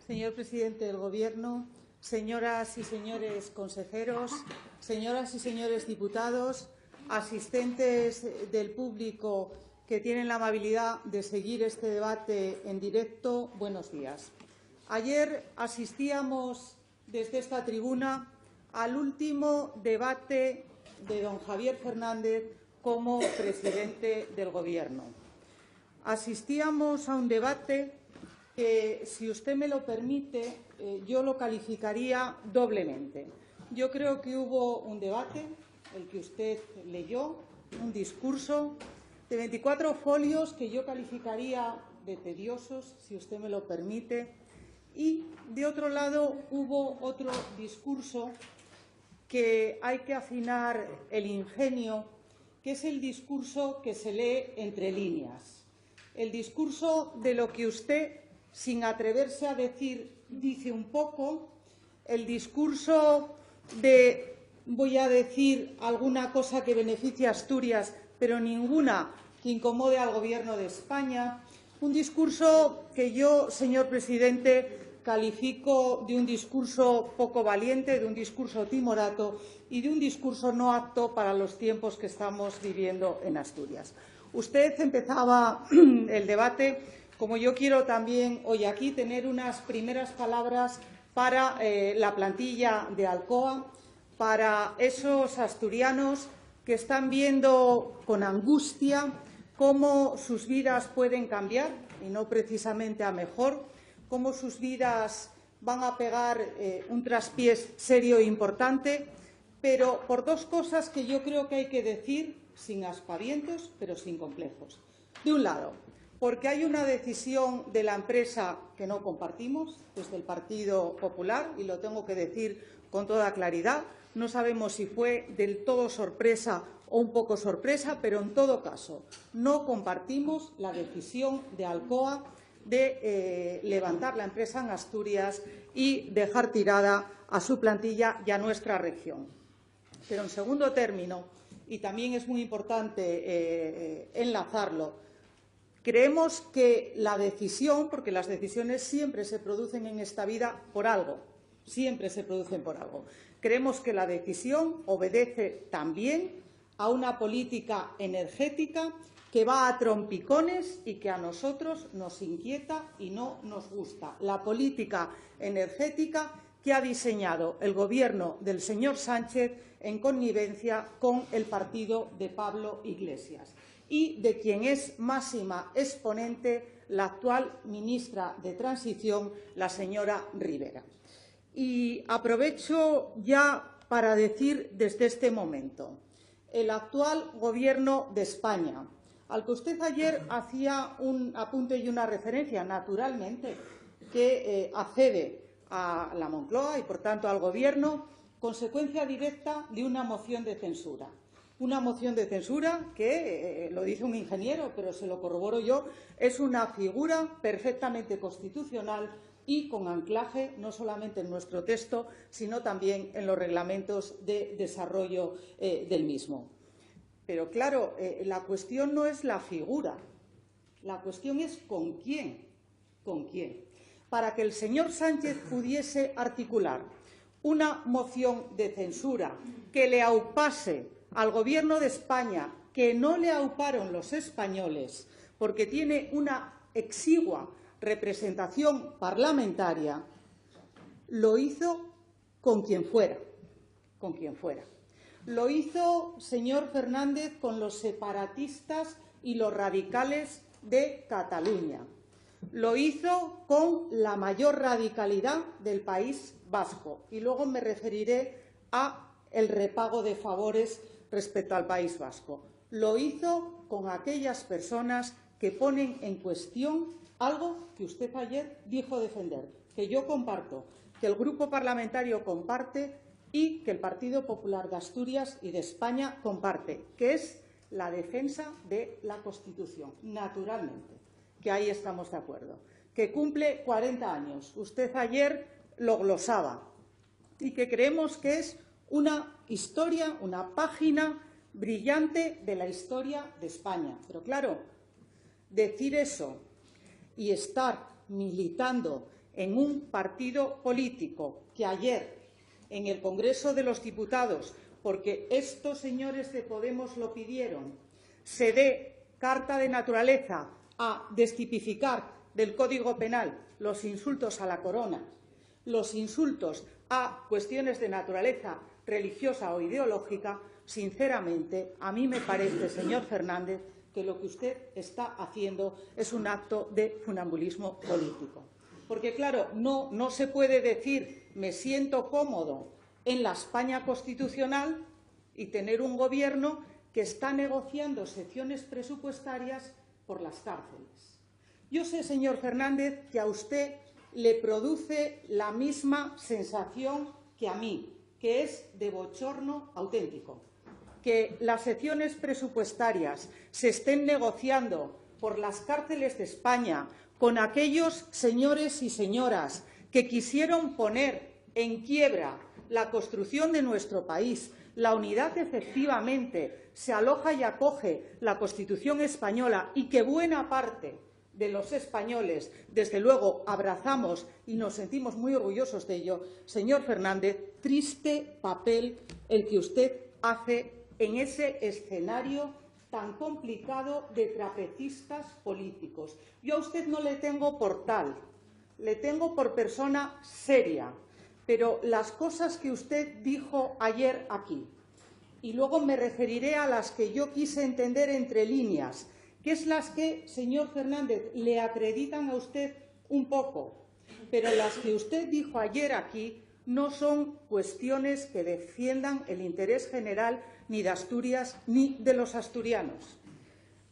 Señor presidente del Gobierno, señoras y señores consejeros, señoras y señores diputados, asistentes del público que tienen la amabilidad de seguir este debate en directo, buenos días. Ayer asistíamos desde esta tribuna al último debate de don Javier Fernández como presidente del Gobierno. Asistíamos a un debate que, si usted me lo permite, yo lo calificaría doblemente. Yo creo que hubo un debate, el que usted leyó, un discurso de 24 folios que yo calificaría de tediosos, si usted me lo permite, y, de otro lado, hubo otro discurso que hay que afinar el ingenio, que es el discurso que se lee entre líneas, el discurso de lo que usted, sin atreverse a decir, dice un poco, el discurso de voy a decir alguna cosa que beneficie a Asturias, pero ninguna que incomode al Gobierno de España, un discurso que yo, señor presidente, califico de un discurso poco valiente, de un discurso timorato y de un discurso no apto para los tiempos que estamos viviendo en Asturias. Usted empezaba el debate, como yo quiero también hoy aquí tener unas primeras palabras para la plantilla de Alcoa, para esos asturianos que están viendo con angustia cómo sus vidas pueden cambiar, y no precisamente a mejor, cómo sus vidas van a pegar un traspiés serio e importante, pero por dos cosas que yo creo que hay que decir sin aspavientos, pero sin complejos. De un lado, porque hay una decisión de la empresa que no compartimos desde el Partido Popular, y lo tengo que decir con toda claridad. No sabemos si fue del todo sorpresa o un poco sorpresa, pero en todo caso no compartimos la decisión de Alcoa de levantar la empresa en Asturias y dejar tirada a su plantilla y a nuestra región. Pero en segundo término, y también es muy importante enlazarlo, creemos que la decisión, porque las decisiones siempre se producen en esta vida por algo, siempre se producen por algo, creemos que la decisión obedece también a una política energética que va a trompicones y que a nosotros nos inquieta y no nos gusta. La política energética que ha diseñado el Gobierno del señor Sánchez en connivencia con el partido de Pablo Iglesias y de quien es máxima exponente la actual ministra de Transición, la señora Rivera. Y aprovecho ya para decir desde este momento, el actual Gobierno de España, al que usted ayer hacía un apunte y una referencia, naturalmente, que accede a la Moncloa y, por tanto, al Gobierno, consecuencia directa de una moción de censura. Una moción de censura que, lo dice un ingeniero, pero se lo corroboro yo, es una figura perfectamente constitucional y con anclaje no solamente en nuestro texto, sino también en los reglamentos de desarrollo del mismo. Pero, claro, la cuestión no es la figura, la cuestión es con quién, para que el señor Sánchez pudiese articular una moción de censura que le aupase al Gobierno de España, que no le auparon los españoles, porque tiene una exigua representación parlamentaria, lo hizo con quien fuera, Lo hizo, señor Fernández, con los separatistas y los radicales de Cataluña. Lo hizo con la mayor radicalidad del País Vasco. Y luego me referiré a el repago de favores respecto al País Vasco. Lo hizo con aquellas personas que ponen en cuestión algo que usted ayer dijo defender, que yo comparto, que el Grupo Parlamentario comparte y que el Partido Popular de Asturias y de España comparte, que es la defensa de la Constitución, naturalmente, que ahí estamos de acuerdo, que cumple 40 años. Usted ayer lo glosaba y que creemos que es una historia, una página brillante de la historia de España. Pero, claro, decir eso y estar militando en un partido político que ayer, en el Congreso de los Diputados, porque estos señores de Podemos lo pidieron, se dé carta de naturaleza a destipificar del Código Penal los insultos a la corona, los insultos a cuestiones de naturaleza religiosa o ideológica, sinceramente, a mí me parece, señor Fernández, que lo que usted está haciendo es un acto de funambulismo político. Porque, claro, no se puede decir me siento cómodo en la España constitucional y tener un Gobierno que está negociando secciones presupuestarias por las cárceles. Yo sé, señor Fernández, que a usted le produce la misma sensación que a mí, que es de bochorno auténtico. Que las secciones presupuestarias se estén negociando por las cárceles de España con aquellos señores y señoras que quisieron poner en quiebra la construcción de nuestro país, la unidad que efectivamente se aloja y acoge la Constitución española y que buena parte de los españoles, desde luego, abrazamos y nos sentimos muy orgullosos de ello. Señor Fernández, triste papel el que usted hace en ese escenario tan complicado de trapecistas políticos. Yo a usted no le tengo por tal, le tengo por persona seria, pero las cosas que usted dijo ayer aquí, y luego me referiré a las que yo quise entender entre líneas, que es las que, señor Fernández, le acreditan a usted un poco, pero las que usted dijo ayer aquí no son cuestiones que defiendan el interés general ni de Asturias ni de los asturianos.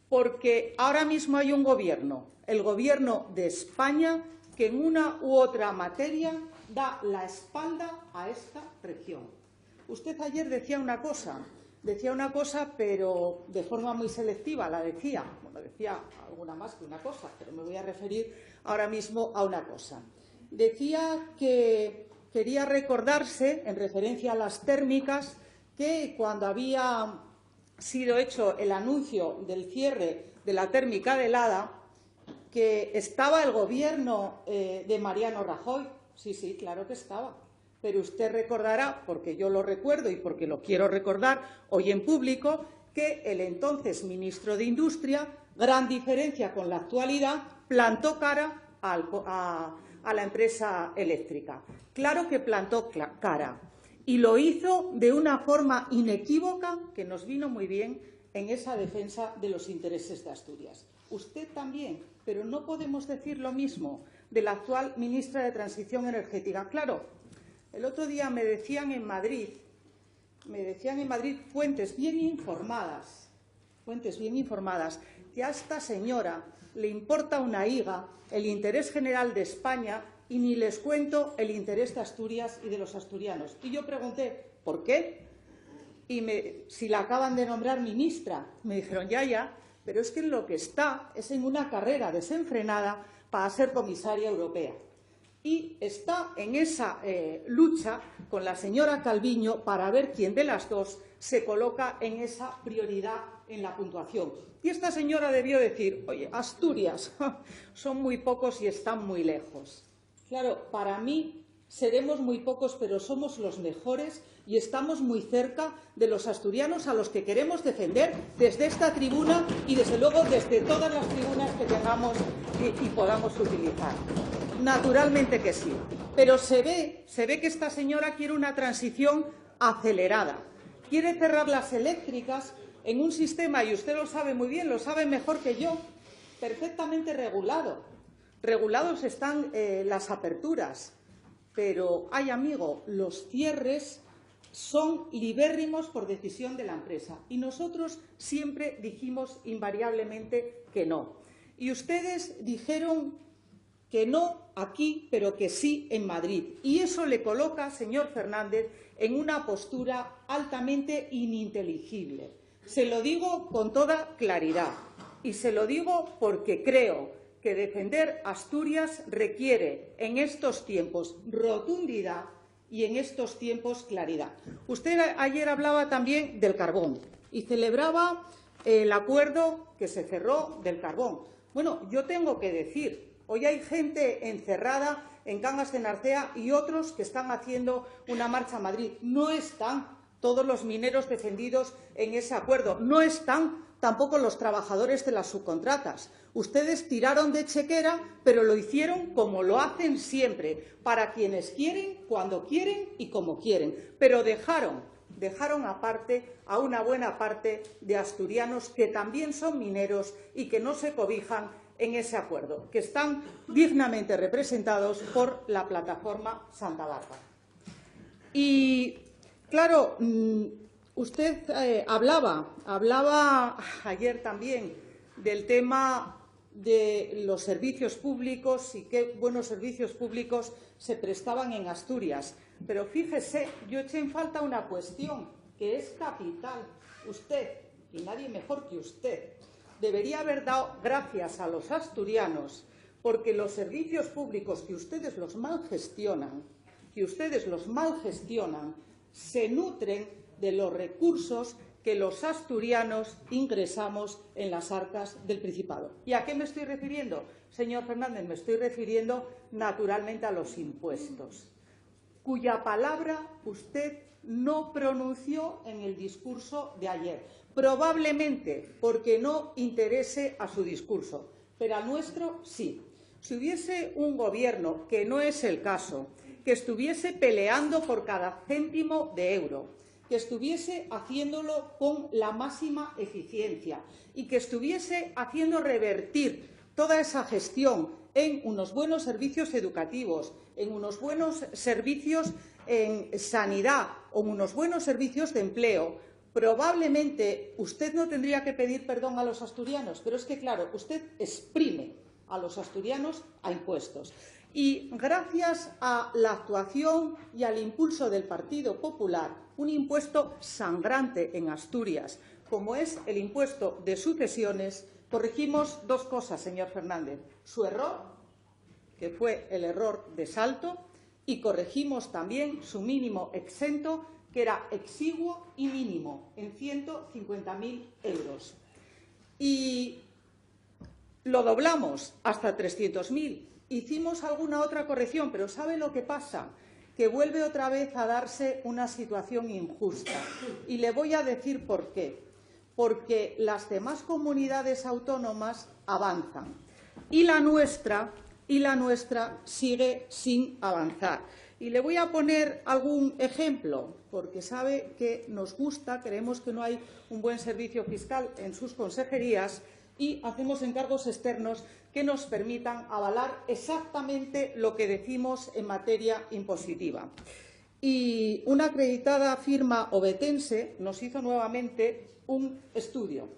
Porque ahora mismo hay un Gobierno, el Gobierno de España, que en una u otra materia da la espalda a esta región. Usted ayer decía una cosa, pero de forma muy selectiva la decía. Bueno, decía alguna más que una cosa, pero me voy a referir ahora mismo a una cosa. Decía que quería recordarse, en referencia a las térmicas, que cuando había sido hecho el anuncio del cierre de la térmica de Lada, que estaba el Gobierno de Mariano Rajoy. Sí, claro que estaba. Pero usted recordará, porque yo lo recuerdo y porque lo quiero recordar hoy en público, que el entonces ministro de Industria, gran diferencia con la actualidad, plantó cara a la empresa eléctrica. Claro que plantó cara. Y lo hizo de una forma inequívoca que nos vino muy bien en esa defensa de los intereses de Asturias. Usted también, pero no podemos decir lo mismo de la actual ministra de Transición Energética. Claro, el otro día me decían en Madrid fuentes bien informadas, que a esta señora le importa una higa el interés general de España y ni les cuento el interés de Asturias y de los asturianos. Y yo pregunté, ¿por qué? Y si la acaban de nombrar ministra, me dijeron, ya, pero es que lo que está es en una carrera desenfrenada para ser comisaria europea. Y está en esa lucha con la señora Calviño para ver quién de las dos se coloca en esa prioridad en la puntuación. Y esta señora debió decir, oye, Asturias, son muy pocos y están muy lejos. Claro, para mí seremos muy pocos, pero somos los mejores y estamos muy cerca de los asturianos a los que queremos defender desde esta tribuna y, desde luego, desde todas las tribunas que tengamos y podamos utilizar. Naturalmente que sí, pero se ve que esta señora quiere una transición acelerada. Quiere cerrar las eléctricas en un sistema, y usted lo sabe muy bien, lo sabe mejor que yo, perfectamente regulado. Regulados están las aperturas, pero, ay amigo, los cierres son libérrimos por decisión de la empresa. Y nosotros siempre dijimos invariablemente que no. Y ustedes dijeron que no aquí, pero que sí en Madrid. Y eso le coloca, señor Fernández, en una postura altamente ininteligible. Se lo digo con toda claridad y se lo digo porque creo que defender Asturias requiere en estos tiempos rotundidad y en estos tiempos claridad. Usted ayer hablaba también del carbón y celebraba el acuerdo que se cerró del carbón. Bueno, yo tengo que decir, hoy hay gente encerrada en Cangas de Narcea y otros que están haciendo una marcha a Madrid. No están todos los mineros defendidos en ese acuerdo. No están tampoco los trabajadores de las subcontratas. Ustedes tiraron de chequera, pero lo hicieron como lo hacen siempre, para quienes quieren, cuando quieren y como quieren. Pero dejaron aparte a una buena parte de asturianos que también son mineros y que no se cobijan en ese acuerdo, que están dignamente representados por la plataforma Santa Bárbara. Y, claro, usted hablaba ayer también del tema de los servicios públicos y qué buenos servicios públicos se prestaban en Asturias. Pero fíjese, yo eché en falta una cuestión que es capital. Usted, y nadie mejor que usted, debería haber dado gracias a los asturianos porque los servicios públicos que ustedes los mal gestionan, se nutren de los recursos que los asturianos ingresamos en las arcas del Principado. ¿Y a qué me estoy refiriendo, señor Fernández? Me estoy refiriendo naturalmente a los impuestos, cuya palabra usted no pronunció en el discurso de ayer, probablemente porque no interese a su discurso, pero al nuestro sí. Si hubiese un gobierno, que no es el caso, que estuviese peleando por cada céntimo de euro, que estuviese haciéndolo con la máxima eficiencia y que estuviese haciendo revertir toda esa gestión en unos buenos servicios educativos, en unos buenos servicios en sanidad o en unos buenos servicios de empleo, probablemente usted no tendría que pedir perdón a los asturianos, pero es que, claro, usted exprime a los asturianos a impuestos. Y gracias a la actuación y al impulso del Partido Popular, un impuesto sangrante en Asturias, como es el impuesto de sucesiones, corregimos dos cosas, señor Fernández. Su error, que fue el error de Salto, y corregimos también su mínimo exento, que era exiguo y mínimo, en 150.000 euros. Y lo doblamos hasta 300.000. Hicimos alguna otra corrección, pero ¿sabe lo que pasa? Que vuelve otra vez a darse una situación injusta. Y le voy a decir por qué. Porque las demás comunidades autónomas avanzan y la nuestra sigue sin avanzar. Y le voy a poner algún ejemplo, porque sabe que nos gusta, creemos que no hay un buen servicio fiscal en sus consejerías y hacemos encargos externos que nos permitan avalar exactamente lo que decimos en materia impositiva. Y una acreditada firma ovetense nos hizo nuevamente un estudio.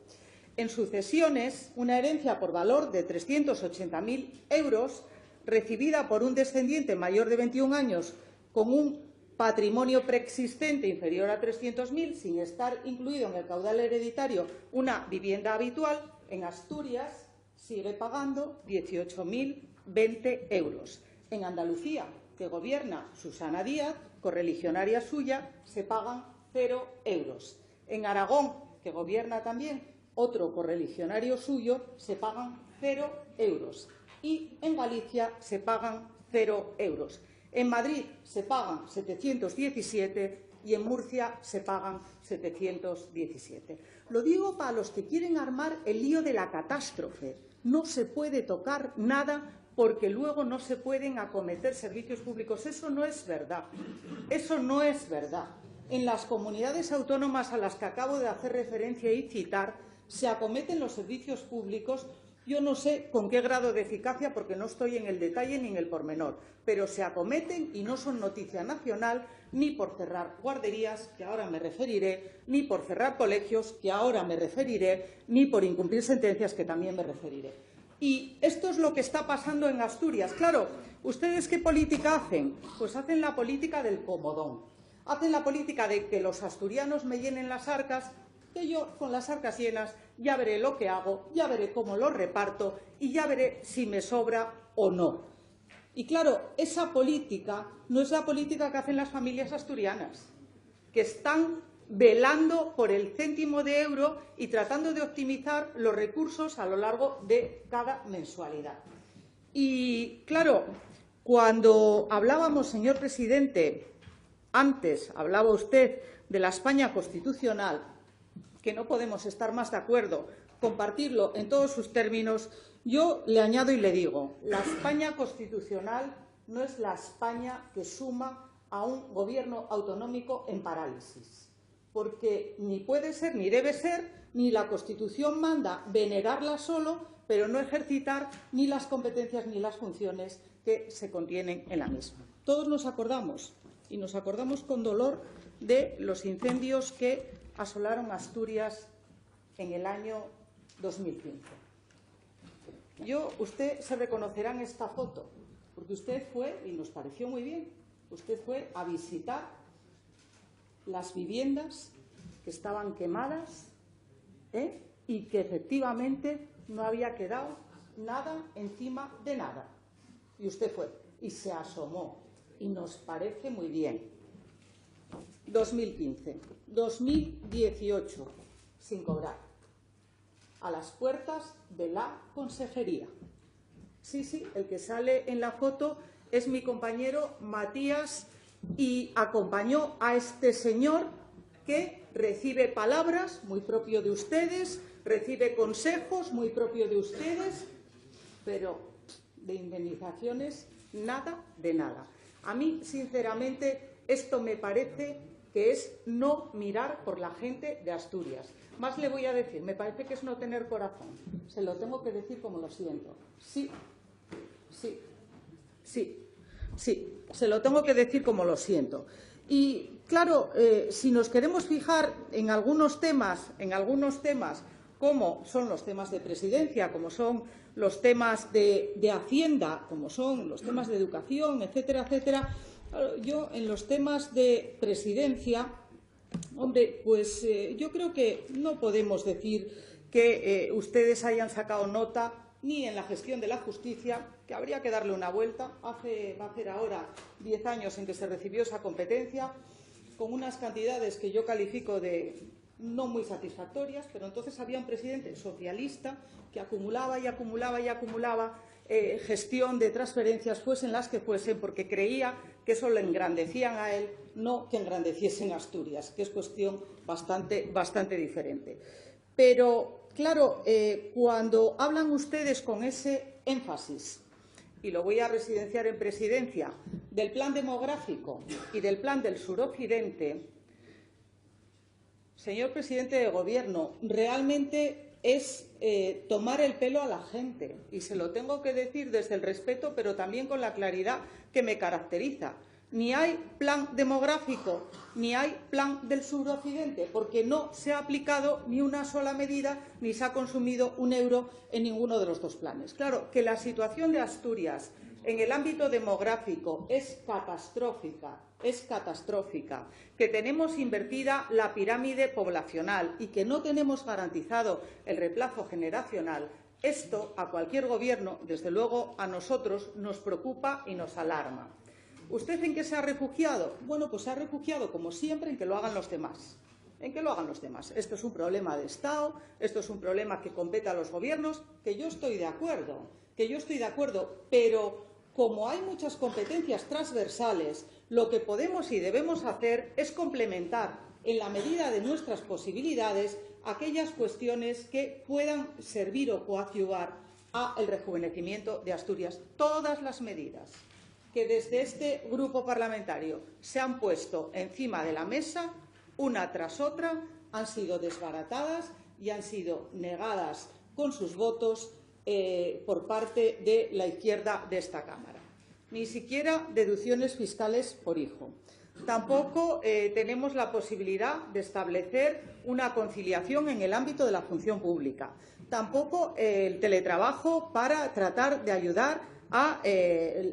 En sucesiones, una herencia por valor de 380.000 euros recibida por un descendiente mayor de 21 años con un patrimonio preexistente inferior a 300.000, sin estar incluido en el caudal hereditario una vivienda habitual, en Asturias sigue pagando 18.020 euros. En Andalucía, que gobierna Susana Díaz, correligionaria suya, se pagan 0 euros. En Aragón, que gobierna también otro correligionario suyo, se pagan 0 euros. Y en Galicia se pagan 0 euros. En Madrid se pagan 717 y en Murcia se pagan 717. Lo digo para los que quieren armar el lío de la catástrofe. No se puede tocar nada porque luego no se pueden acometer servicios públicos. Eso no es verdad. Eso no es verdad. En las comunidades autónomas a las que acabo de hacer referencia y citar, se acometen los servicios públicos. Yo no sé con qué grado de eficacia, porque no estoy en el detalle ni en el pormenor, pero se acometen y no son noticia nacional ni por cerrar guarderías, que ahora me referiré, ni por cerrar colegios, que ahora me referiré, ni por incumplir sentencias, que también me referiré. Y esto es lo que está pasando en Asturias. Claro, ¿ustedes qué política hacen? Pues hacen la política del comodón. Hacen la política de que los asturianos me llenen las arcas, que yo con las arcas llenas ya veré lo que hago, ya veré cómo lo reparto y ya veré si me sobra o no. Y claro, esa política no es la política que hacen las familias asturianas, que están velando por el céntimo de euro y tratando de optimizar los recursos a lo largo de cada mensualidad. Y claro, Cuando hablábamos, señor presidente, antes hablaba usted de la España constitucional, que no podemos estar más de acuerdo, compartirlo en todos sus términos, yo le añado y le digo, la España constitucional no es la España que suma a un gobierno autonómico en parálisis, porque ni puede ser ni debe ser, ni la Constitución manda venerarla solo, pero no ejercitar ni las competencias ni las funciones que se contienen en la misma. Todos nos acordamos, y nos acordamos con dolor, de los incendios que asolaron Asturias en el año 2015. Usted se reconocerá en esta foto, porque usted fue, y nos pareció muy bien, usted fue a visitar las viviendas que estaban quemadas y que efectivamente no había quedado nada encima de nada. Y usted fue y se asomó y nos parece muy bien. 2015, 2018, sin cobrar, a las puertas de la consejería. Sí, el que sale en la foto es mi compañero Matías y acompañó a este señor que recibe palabras, muy propio de ustedes, recibe consejos, muy propio de ustedes, pero de indemnizaciones, nada de nada. A mí, sinceramente, esto me parece que es no mirar por la gente de Asturias. Más le voy a decir, me parece que es no tener corazón. Se lo tengo que decir como lo siento. Sí, se lo tengo que decir como lo siento. Y, claro, si nos queremos fijar en algunos temas, como son los temas de presidencia, como son los temas de Hacienda, como son los temas de educación, etcétera, etcétera, yo en los temas de presidencia, hombre, pues yo creo que no podemos decir que ustedes hayan sacado nota ni en la gestión de la justicia, que habría que darle una vuelta. Va a hacer ahora 10 años en que se recibió esa competencia, con unas cantidades que yo califico de no muy satisfactorias, pero entonces había un presidente socialista que acumulaba y acumulaba y acumulaba gestión de transferencias, fuesen las que fuesen, porque creía que eso le engrandecían a él, no que engrandeciesen a Asturias, que es cuestión bastante diferente. Pero, claro, cuando hablan ustedes con ese énfasis, y lo voy a residenciar en presidencia, del plan demográfico y del plan del suroccidente, señor presidente de Gobierno, realmente es tomar el pelo a la gente, y se lo tengo que decir desde el respeto, pero también con la claridad que me caracteriza. Ni hay plan demográfico, ni hay plan del suroccidente, porque no se ha aplicado ni una sola medida, ni se ha consumido un euro en ninguno de los dos planes. Claro, que la situación de Asturias en el ámbito demográfico es catastrófica, que tenemos invertida la pirámide poblacional y que no tenemos garantizado el reemplazo generacional, esto a cualquier gobierno, desde luego a nosotros, nos preocupa y nos alarma. ¿Usted en qué se ha refugiado? Bueno, pues se ha refugiado, como siempre, en que lo hagan los demás. Esto es un problema de Estado, esto es un problema que compete a los gobiernos, que yo estoy de acuerdo, pero como hay muchas competencias transversales, lo que podemos y debemos hacer es complementar, en la medida de nuestras posibilidades, aquellas cuestiones que puedan servir o coadyuvar al rejuvenecimiento de Asturias. Todas las medidas que desde este grupo parlamentario se han puesto encima de la mesa, una tras otra, han sido desbaratadas y han sido negadas con sus votos por parte de la izquierda de esta Cámara. Ni siquiera deducciones fiscales por hijo. Tampoco tenemos la posibilidad de establecer una conciliación en el ámbito de la función pública. Tampoco el teletrabajo para tratar de ayudar a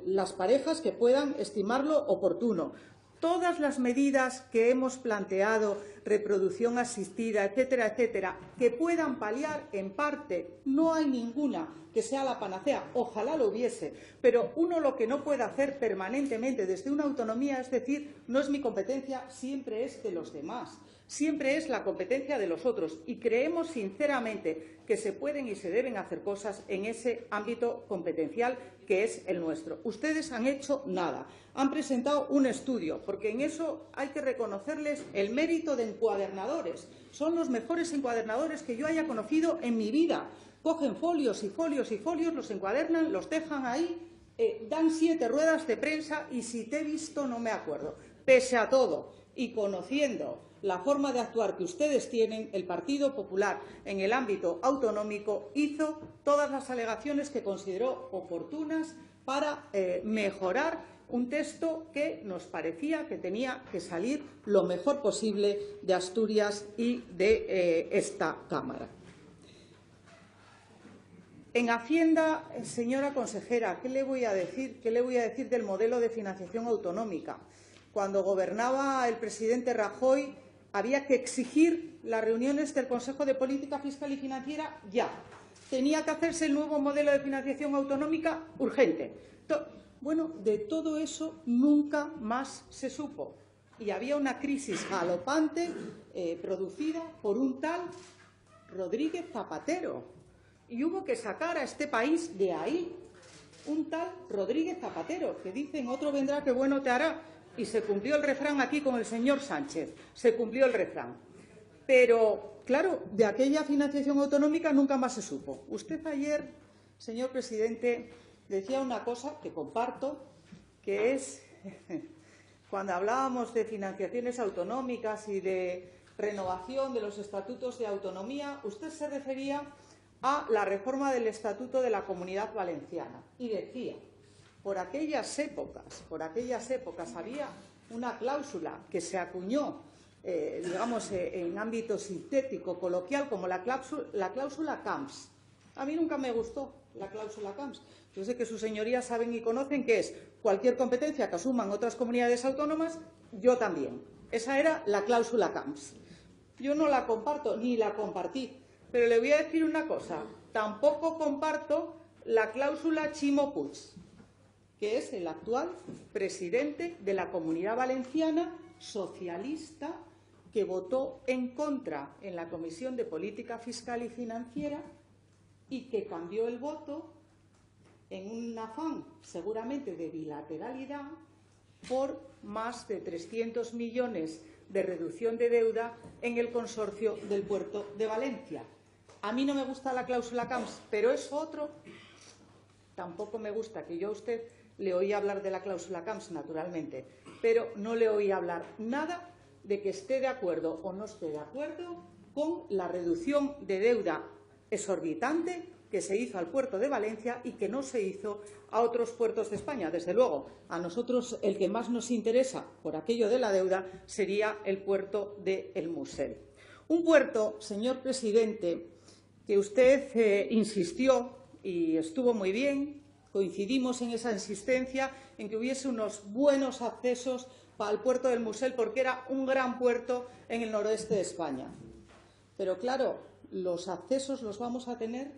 las parejas que puedan estimarlo oportuno. Todas las medidas que hemos planteado, reproducción asistida, etcétera, etcétera, que puedan paliar en parte, no hay ninguna que sea la panacea, ojalá lo hubiese, pero uno lo que no puede hacer permanentemente desde una autonomía es decir, no es mi competencia, siempre es de los demás. Siempre es la competencia de los otros y creemos sinceramente que se pueden y se deben hacer cosas en ese ámbito competencial que es el nuestro. Ustedes han hecho nada. Han presentado un estudio, porque en eso hay que reconocerles el mérito de encuadernadores. Son los mejores encuadernadores que yo haya conocido en mi vida. Cogen folios y folios y folios, los encuadernan, los dejan ahí, dan 7 ruedas de prensa y si te he visto no me acuerdo. Pese a todo y conociendo la forma de actuar que ustedes tienen, el Partido Popular en el ámbito autonómico hizo todas las alegaciones que consideró oportunas para mejorar un texto que nos parecía que tenía que salir lo mejor posible de Asturias y de esta Cámara. En Hacienda, señora consejera, ¿qué le voy a decir? ¿Qué le voy a decir del modelo de financiación autonómica? Cuando gobernaba el presidente Rajoy, había que exigir las reuniones del Consejo de Política Fiscal y Financiera ya. Tenía que hacerse el nuevo modelo de financiación autonómica urgente. Bueno, de todo eso nunca más se supo. Y había una crisis galopante producida por un tal Rodríguez Zapatero. Y hubo que sacar a este país de ahí. Un tal Rodríguez Zapatero, que dicen otro vendrá que bueno te hará. Y se cumplió el refrán aquí con el señor Sánchez. Se cumplió el refrán. Pero, claro, de aquella financiación autonómica nunca más se supo. Usted ayer, señor presidente, decía una cosa que comparto, que es cuando hablábamos de financiaciones autonómicas y de renovación de los estatutos de autonomía, usted se refería a la reforma del Estatuto de la Comunidad Valenciana y decía, por aquellas épocas había una cláusula que se acuñó, digamos, en ámbito sintético, coloquial, como la cláusula Camps. A mí nunca me gustó la cláusula Camps. Yo sé que sus señorías saben y conocen que es cualquier competencia que asuman otras comunidades autónomas, yo también. Esa era la cláusula Camps. Yo no la comparto, ni la compartí. Pero le voy a decir una cosa, tampoco comparto la cláusula Chimo Puig, que es el actual presidente de la Comunidad Valenciana socialista que votó en contra en la Comisión de Política Fiscal y Financiera y que cambió el voto en un afán seguramente de bilateralidad por más de 300 millones de reducción de deuda en el consorcio del puerto de Valencia. A mí no me gusta la cláusula Camps, pero es otro. Tampoco me gusta, que yo a usted le oí hablar de la cláusula Camps, naturalmente, pero no le oí hablar nada de que esté de acuerdo o no esté de acuerdo con la reducción de deuda exorbitante que se hizo al puerto de Valencia y que no se hizo a otros puertos de España. Desde luego, a nosotros el que más nos interesa por aquello de la deuda sería el puerto de El Musel. Un puerto, señor presidente, que usted insistió y estuvo muy bien, coincidimos en esa insistencia en que hubiese unos buenos accesos para el puerto del Musel porque era un gran puerto en el noroeste de España. Pero claro, los accesos los vamos a tener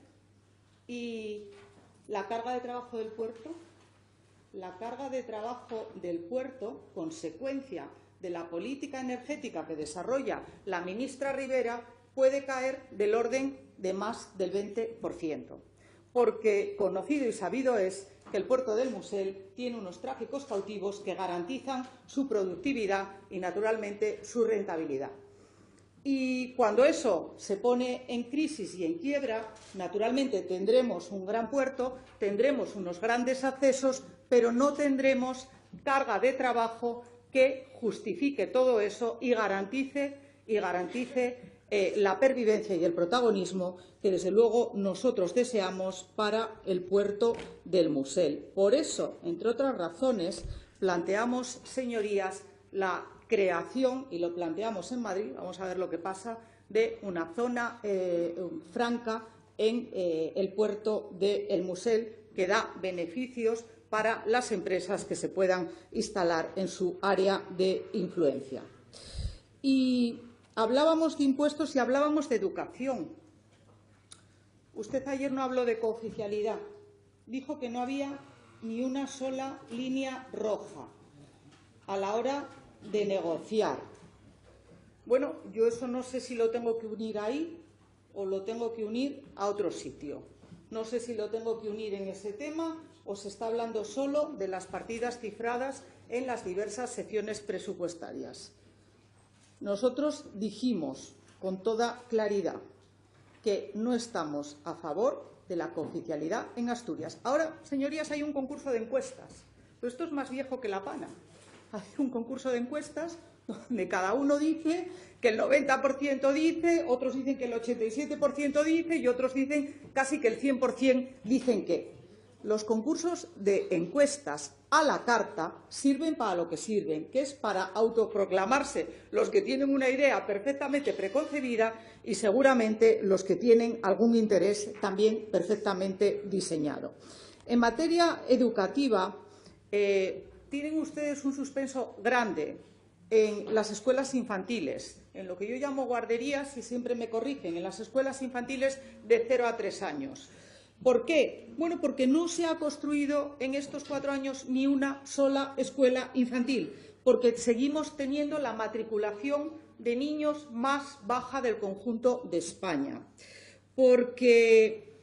y la carga de trabajo del puerto, consecuencia de la política energética que desarrolla la ministra Ribera, puede caer del orden de más del 20%. Porque conocido y sabido es que el puerto del Musel tiene unos tráficos cautivos que garantizan su productividad y, naturalmente, su rentabilidad. Y cuando eso se pone en crisis y en quiebra, naturalmente tendremos un gran puerto, tendremos unos grandes accesos, pero no tendremos carga de trabajo que justifique todo eso y garantice la pervivencia y el protagonismo que, desde luego, nosotros deseamos para el puerto del Musel. Por eso, entre otras razones, planteamos, señorías, la creación, y lo planteamos en Madrid, vamos a ver lo que pasa, de una zona franca en el puerto de El Musel que da beneficios para las empresas que se puedan instalar en su área de influencia. Y hablábamos de impuestos y hablábamos de educación. Usted ayer no habló de cooficialidad. Dijo que no había ni una sola línea roja a la hora de negociar. Bueno, yo eso no sé si lo tengo que unir ahí o lo tengo que unir a otro sitio. No sé si lo tengo que unir en ese tema o se está hablando solo de las partidas cifradas en las diversas secciones presupuestarias. Nosotros dijimos con toda claridad que no estamos a favor de la cooficialidad en Asturias. Ahora, señorías, hay un concurso de encuestas, pero esto es más viejo que la pana. Hay un concurso de encuestas donde cada uno dice que el 90% dice, otros dicen que el 87% dice y otros dicen casi que el 100% dicen que. Los concursos de encuestas a la carta sirven para lo que sirven, que es para autoproclamarse los que tienen una idea perfectamente preconcebida y seguramente los que tienen algún interés también perfectamente diseñado. En materia educativa, tienen ustedes un suspenso grande en las escuelas infantiles, en lo que yo llamo guarderías, y siempre me corrigen, en las escuelas infantiles de 0 a 3 años. ¿Por qué? Bueno, porque no se ha construido en estos 4 años ni una sola escuela infantil, porque seguimos teniendo la matriculación de niños más baja del conjunto de España. Porque,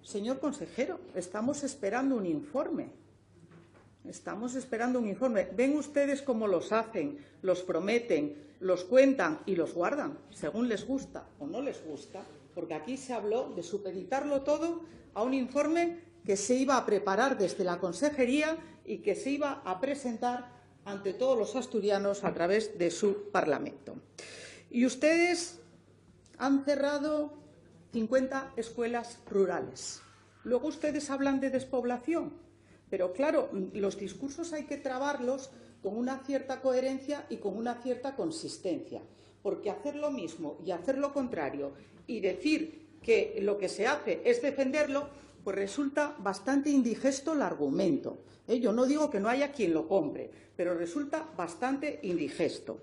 señor consejero, estamos esperando un informe. Estamos esperando un informe. Ven ustedes cómo los hacen, los prometen, los cuentan y los guardan, según les gusta o no les gusta, porque aquí se habló de supeditarlo todo a un informe que se iba a preparar desde la Consejería y que se iba a presentar ante todos los asturianos a través de su Parlamento. Y ustedes han cerrado 50 escuelas rurales. Luego ustedes hablan de despoblación. Pero, claro, los discursos hay que trabarlos con una cierta coherencia y con una cierta consistencia, porque hacer lo mismo y hacer lo contrario y decir que lo que se hace es defenderlo, pues resulta bastante indigesto el argumento. Yo no digo que no haya quien lo compre, pero resulta bastante indigesto.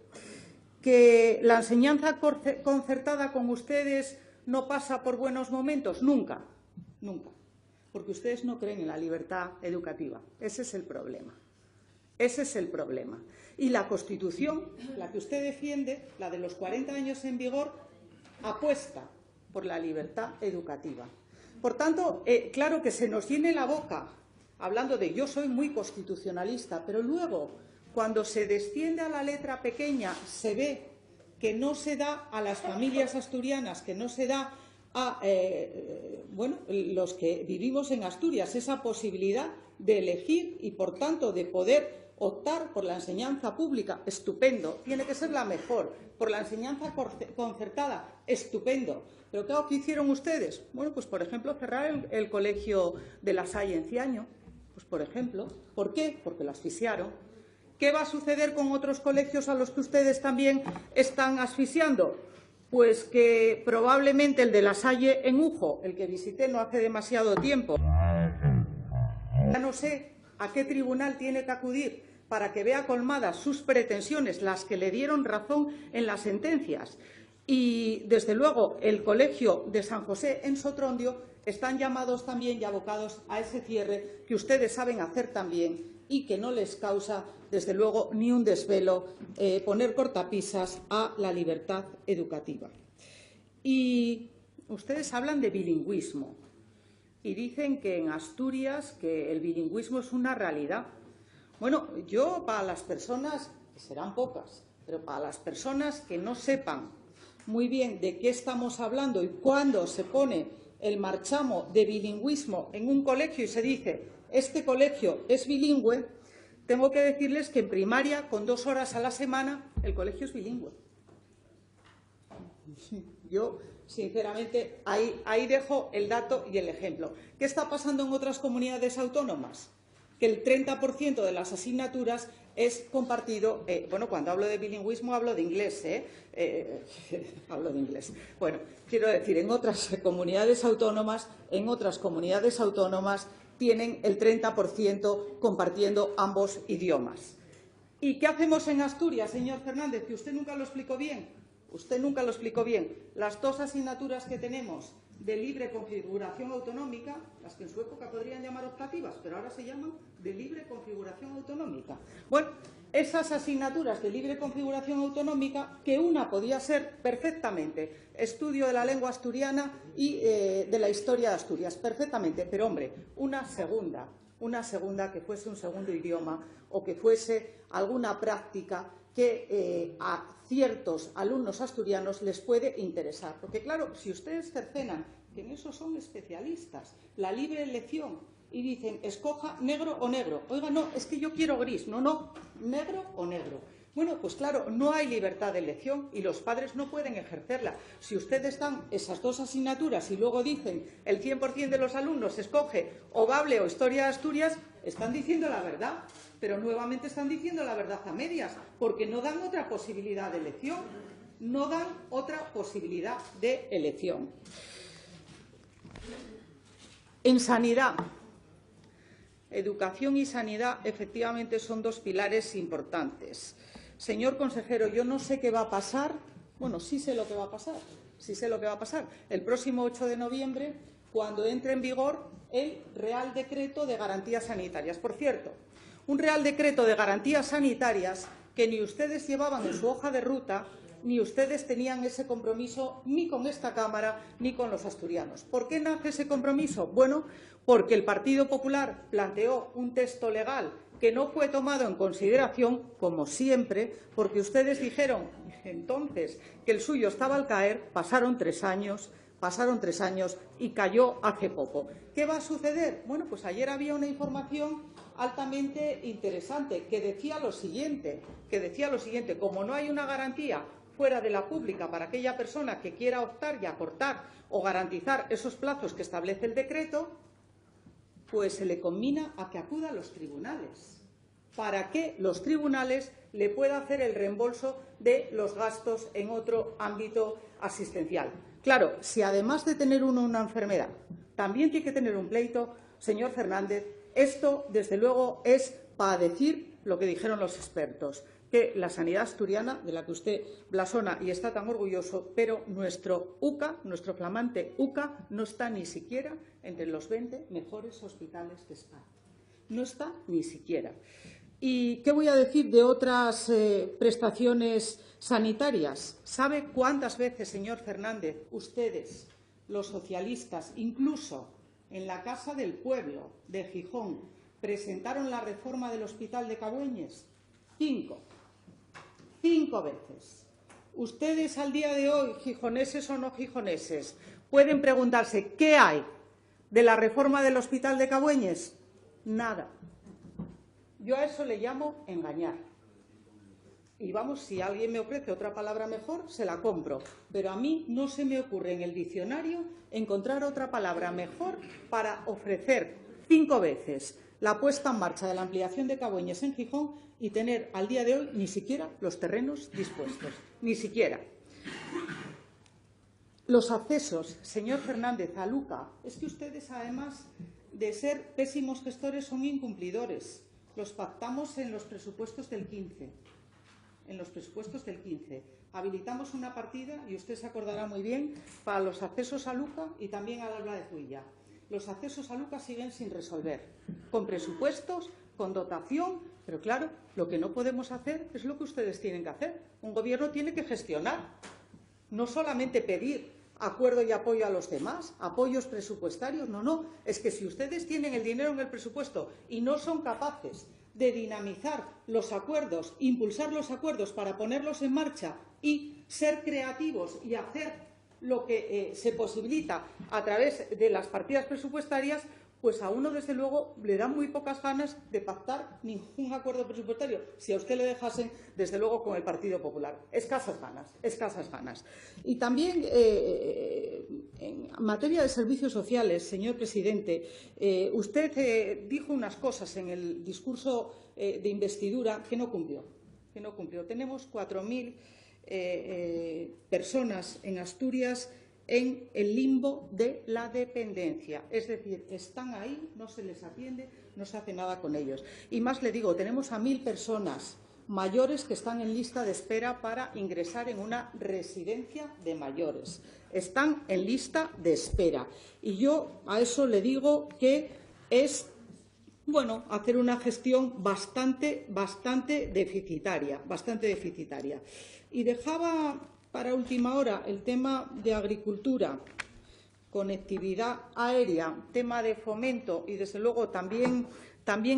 ¿Que la enseñanza concertada con ustedes no pasa por buenos momentos? Nunca, nunca. Porque ustedes no creen en la libertad educativa. Ese es el problema. Ese es el problema. Y la Constitución, la que usted defiende, la de los 40 años en vigor, apuesta por la libertad educativa. Por tanto, claro que se nos llene la boca hablando de yo soy muy constitucionalista, pero luego, cuando se desciende a la letra pequeña, se ve que no se da a las familias asturianas, que no se da a los que vivimos en Asturias esa posibilidad de elegir y, por tanto, de poder optar por la enseñanza pública, estupendo, tiene que ser la mejor, por la enseñanza concertada, estupendo. Pero ¿qué hicieron ustedes? Bueno, pues por ejemplo, cerrar el colegio de La Salle en Ciaño, pues por ejemplo. ¿Por qué? Porque lo asfixiaron. ¿Qué va a suceder con otros colegios a los que ustedes también están asfixiando? Pues que probablemente el de La Salle en Ujo, el que visité no hace demasiado tiempo, ya no sé a qué tribunal tiene que acudir para que vea colmadas sus pretensiones, las que le dieron razón en las sentencias. Y, desde luego, el colegio de San José en Sotrondio están llamados también y abocados a ese cierre que ustedes saben hacer también y que no les causa, desde luego, ni un desvelo poner cortapisas a la libertad educativa. Y ustedes hablan de bilingüismo y dicen que en Asturias que el bilingüismo es una realidad. Bueno, yo, para las personas, que serán pocas, pero para las personas que no sepan muy bien de qué estamos hablando y cuándo se pone el marchamo de bilingüismo en un colegio y se dice este colegio es bilingüe, tengo que decirles que en primaria, con 2 horas a la semana, el colegio es bilingüe. Yo, sinceramente, ahí dejo el dato y el ejemplo. ¿Qué está pasando en otras comunidades autónomas? Que el 30% de las asignaturas es compartido. Bueno, cuando hablo de bilingüismo hablo de inglés, hablo de inglés. Bueno, quiero decir, en otras comunidades autónomas tienen el 30% compartiendo ambos idiomas. ¿Y qué hacemos en Asturias, señor Fernández? Que usted nunca lo explicó bien. Usted nunca lo explicó bien. Las 2 asignaturas que tenemos de libre configuración autonómica, las que en su época podrían llamar optativas, pero ahora se llaman de libre configuración autonómica. Bueno, esas asignaturas de libre configuración autonómica, que una podía ser perfectamente estudio de la lengua asturiana y de la historia de Asturias, perfectamente, pero hombre, una segunda que fuese un segundo idioma o que fuese alguna práctica que a ciertos alumnos asturianos les puede interesar. Porque claro, si ustedes cercenan que en eso son especialistas, la libre elección, y dicen, escoja negro o negro. Oiga, no, es que yo quiero gris. No, negro o negro. Bueno, pues claro, no hay libertad de elección y los padres no pueden ejercerla. Si ustedes dan esas dos asignaturas y luego dicen el 100% de los alumnos escoge o Bable o Historia de Asturias, están diciendo la verdad, pero nuevamente están diciendo la verdad a medias, porque no dan otra posibilidad de elección. No dan otra posibilidad de elección. En sanidad. Educación y sanidad, efectivamente, son dos pilares importantes. Señor consejero, yo no sé qué va a pasar. Bueno, sí sé lo que va a pasar. Sí sé lo que va a pasar. El próximo 8 de noviembre, cuando entre en vigor el Real Decreto de Garantías Sanitarias. Por cierto, un Real Decreto de Garantías Sanitarias que ni ustedes llevaban en su hoja de ruta, ni ustedes tenían ese compromiso ni con esta Cámara ni con los asturianos. ¿Por qué nace ese compromiso? Bueno, porque el Partido Popular planteó un texto legal que no fue tomado en consideración, como siempre, porque ustedes dijeron entonces que el suyo estaba al caer. Pasaron 3 años y cayó hace poco. ¿Qué va a suceder? Bueno, pues ayer había una información altamente interesante que decía lo siguiente, como no hay una garantía fuera de la pública para aquella persona que quiera optar y acortar o garantizar esos plazos que establece el decreto, pues se le conmina a que acuda a los tribunales, para que los tribunales le puedan hacer el reembolso de los gastos en otro ámbito asistencial. Claro, si además de tener uno una enfermedad, también tiene que tener un pleito, señor Fernández, esto, desde luego, es para decir lo que dijeron los expertos, que la sanidad asturiana, de la que usted blasona y está tan orgulloso, pero nuestro UCA, nuestro flamante UCA, no está ni siquiera entre los 20 mejores hospitales de España. No está ni siquiera. ¿Y qué voy a decir de otras prestaciones sanitarias? ¿Sabe cuántas veces, señor Fernández, ustedes, los socialistas, incluso en la Casa del Pueblo de Gijón, presentaron la reforma del Hospital de Cabueñes? 5 veces. Ustedes al día de hoy, gijoneses o no gijoneses, pueden preguntarse ¿qué hay de la reforma del Hospital de Cabueñes? Nada. Yo a eso le llamo engañar. Y vamos, si alguien me ofrece otra palabra mejor, se la compro. Pero a mí no se me ocurre en el diccionario encontrar otra palabra mejor para ofrecer 5 veces la puesta en marcha de la ampliación de Cabueñes en Gijón y tener al día de hoy ni siquiera los terrenos dispuestos. Ni siquiera. Los accesos, señor Fernández, a Luca, es que ustedes, además de ser pésimos gestores, son incumplidores. Los pactamos en los presupuestos del 15. Habilitamos una partida, y usted se acordará muy bien, para los accesos a Luca y también al Albla de Zuilla. Los accesos a Luca siguen sin resolver, con presupuestos, con dotación, pero claro, lo que no podemos hacer es lo que ustedes tienen que hacer. Un gobierno tiene que gestionar, no solamente pedir acuerdo y apoyo a los demás, apoyos presupuestarios, no, es que si ustedes tienen el dinero en el presupuesto y no son capaces de dinamizar los acuerdos, impulsar los acuerdos para ponerlos en marcha y ser creativos y hacer lo que se posibilita a través de las partidas presupuestarias, pues a uno, desde luego, le dan muy pocas ganas de pactar ningún acuerdo presupuestario. Si a usted le dejasen, desde luego, con el Partido Popular. Escasas ganas. Y también, en materia de servicios sociales, señor presidente, usted dijo unas cosas en el discurso de investidura que no cumplió. Tenemos 4.000 personas en Asturias en el limbo de la dependencia. Es decir, están ahí, no se les atiende, no se hace nada con ellos. Y más le digo, tenemos a 1.000 personas mayores que están en lista de espera para ingresar en una residencia de mayores. Están en lista de espera. Y yo a eso le digo que es bueno, hacer una gestión bastante deficitaria, Y dejaba para última hora el tema de agricultura, conectividad aérea, tema de fomento y, desde luego, también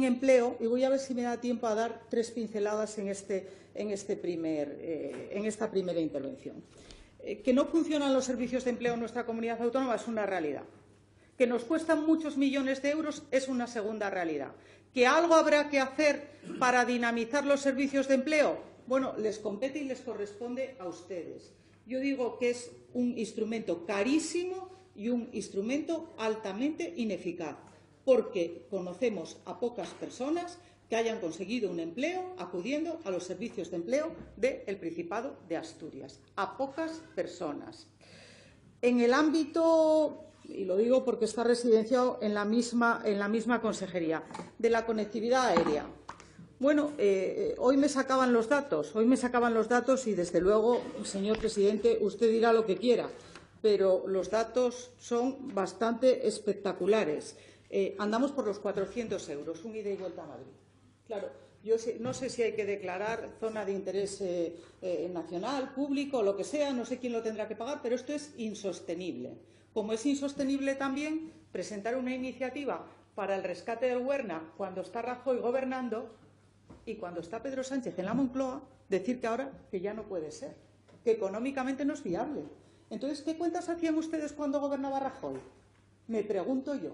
empleo, y voy a ver si me da tiempo a dar 3 pinceladas en esta primera intervención. Que no funcionan los servicios de empleo en nuestra comunidad autónoma es una realidad. Que nos cuestan muchos millones de euros es una segunda realidad. ¿Que algo habrá que hacer para dinamizar los servicios de empleo? Bueno, les compete y les corresponde a ustedes. Yo digo que es un instrumento carísimo y un instrumento altamente ineficaz, porque conocemos a pocas personas que hayan conseguido un empleo acudiendo a los servicios de empleo del Principado de Asturias. A pocas personas. En el ámbito, y lo digo porque está residenciado en la misma consejería, de la conectividad aérea. Bueno, hoy me sacaban los datos y, desde luego, señor presidente, usted dirá lo que quiera, pero los datos son bastante espectaculares. Andamos por los 400 euros, un ida y vuelta a Madrid. Claro, yo no sé si hay que declarar zona de interés nacional, público, o lo que sea, no sé quién lo tendrá que pagar, pero esto es insostenible. Como es insostenible también presentar una iniciativa para el rescate del Huerna cuando está Rajoy gobernando y cuando está Pedro Sánchez en la Moncloa, decir que ahora que ya no puede ser, que económicamente no es viable. Entonces, ¿qué cuentas hacían ustedes cuando gobernaba Rajoy? Me pregunto yo,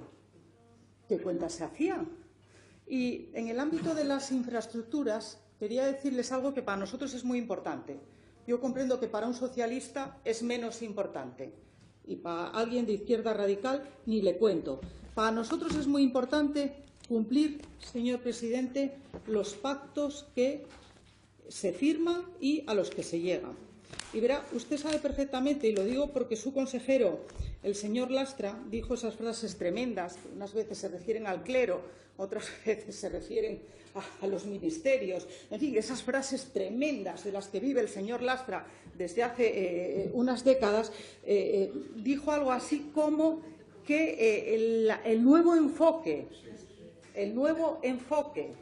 ¿qué cuentas se hacían? Y en el ámbito de las infraestructuras, quería decirles algo que para nosotros es muy importante. Yo comprendo que para un socialista es menos importante y para alguien de izquierda radical ni le cuento. Para nosotros es muy importante cumplir, señor presidente, los pactos que se firman y a los que se llega. Y verá, usted sabe perfectamente, y lo digo porque su consejero, el señor Lastra, dijo esas frases tremendas, que unas veces se refieren al clero, otras veces se refieren a los ministerios, en fin, esas frases tremendas de las que vive el señor Lastra desde hace unas décadas, dijo algo así como que el nuevo enfoque, el nuevo enfoque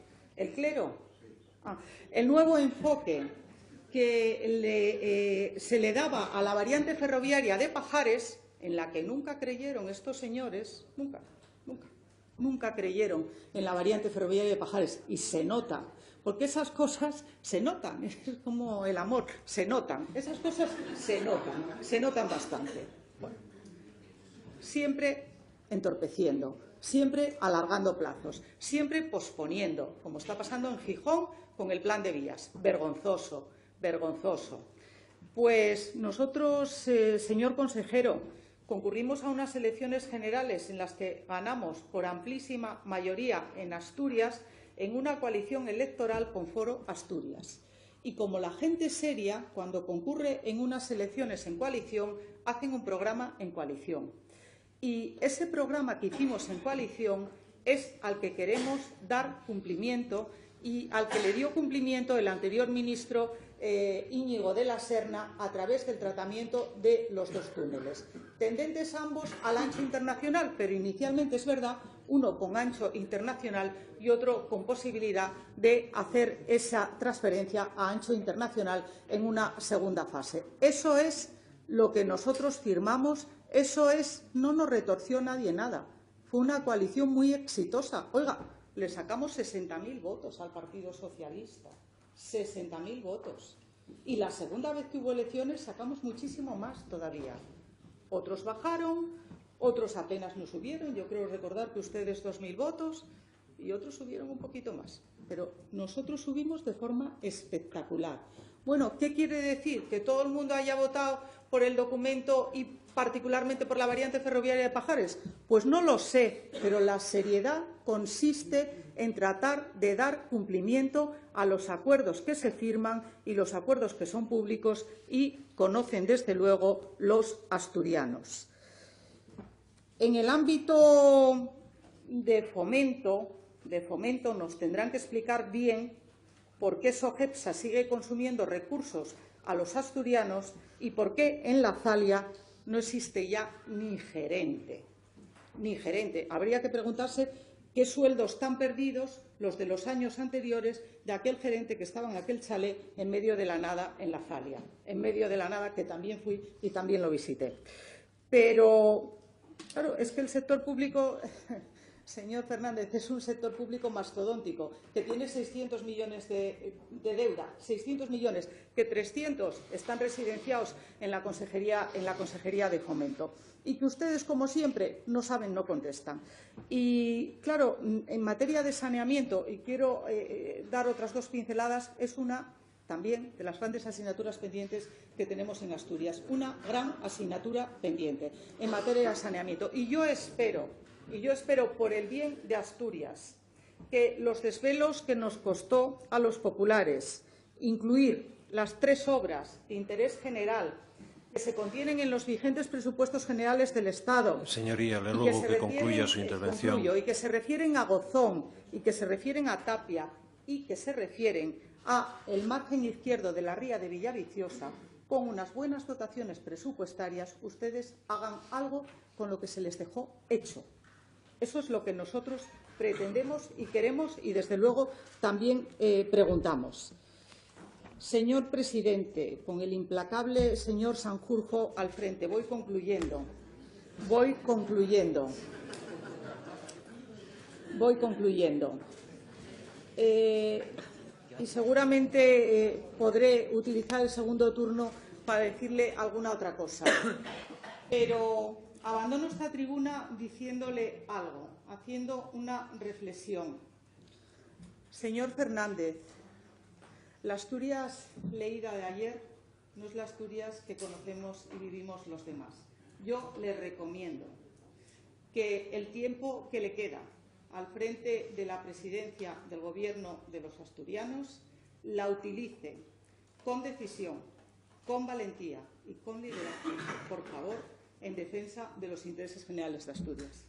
que se le daba a la variante ferroviaria de Pajares, en la que nunca creyeron estos señores, nunca creyeron en la variante ferroviaria de Pajares, y se nota, porque esas cosas se notan, es como el amor, se notan, esas cosas se notan bastante. Bueno, siempre entorpeciendo, siempre alargando plazos, siempre posponiendo, como está pasando en Gijón con el plan de vías. Vergonzoso. Pues nosotros, señor consejero, concurrimos a unas elecciones generales en las que ganamos por amplísima mayoría en Asturias en una coalición electoral con Foro Asturias. Y como la gente seria, cuando concurre en unas elecciones en coalición, hacen un programa en coalición. Y ese programa que hicimos en coalición es al que queremos dar cumplimiento y al que le dio cumplimiento el anterior ministro Íñigo de la Serna a través del tratamiento de los 2 túneles, tendentes ambos al ancho internacional, pero inicialmente, es verdad, uno con ancho internacional y otro con posibilidad de hacer esa transferencia a ancho internacional en una segunda fase. Eso es lo que nosotros firmamos, no nos retorció nadie nada. Fue una coalición muy exitosa. Oiga, le sacamos 60.000 votos al Partido Socialista. 60.000 votos. Y la segunda vez que hubo elecciones sacamos muchísimo más todavía. Otros bajaron, otros apenas nos subieron. Yo creo recordar que ustedes 2.000 votos y otros subieron un poquito más. Pero nosotros subimos de forma espectacular. Bueno, ¿qué quiere decir? ¿Que todo el mundo haya votado por el documento y particularmente por la variante ferroviaria de Pajares? Pues no lo sé, pero la seriedad consiste en tratar de dar cumplimiento a los acuerdos que se firman y los acuerdos que son públicos y conocen, desde luego, los asturianos. En el ámbito de fomento nos tendrán que explicar bien por qué Sogetsa sigue consumiendo recursos a los asturianos y por qué en la Zalia no existe ya ni gerente. Habría que preguntarse qué sueldos tan perdidos los de los años anteriores de aquel gerente que estaba en aquel chalet en medio de la nada en La Zalia, en medio de la nada, que también fui y también lo visité. Pero, claro, es que el sector público, señor Fernández, es un sector público mastodóntico, que tiene 600 millones de deuda, 600 millones, que 300 están residenciados en la Consejería de Fomento. Y que ustedes, como siempre, no saben, no contestan. Y, claro, en materia de saneamiento, y quiero dar otras dos pinceladas, es una también de las grandes asignaturas pendientes que tenemos en Asturias, una gran asignatura pendiente en materia de saneamiento. Y yo espero, por el bien de Asturias, que los desvelos que nos costó a los populares incluir las 3 obras de interés general que se contienen en los vigentes presupuestos generales del Estado. Señoría, le ruego que concluya su intervención. Y que se refieren a Gozón, y que se refieren a Tapia, y que se refieren a el margen izquierdo de la ría de Villaviciosa, con unas buenas dotaciones presupuestarias, ustedes hagan algo con lo que se les dejó hecho. Eso es lo que nosotros pretendemos y queremos y, desde luego, también preguntamos. Señor presidente, con el implacable señor Sanjurjo al frente, voy concluyendo. Y seguramente podré utilizar el segundo turno para decirle alguna otra cosa. Pero abandono esta tribuna diciéndole algo, haciendo una reflexión. Señor Fernández, la Asturias leída de ayer no es la Asturias que conocemos y vivimos los demás. Yo le recomiendo que el tiempo que le queda al frente de la presidencia del Gobierno de los asturianos la utilice con decisión, con valentía y con liderazgo, por favor, en defensa de los intereses generales de Asturias.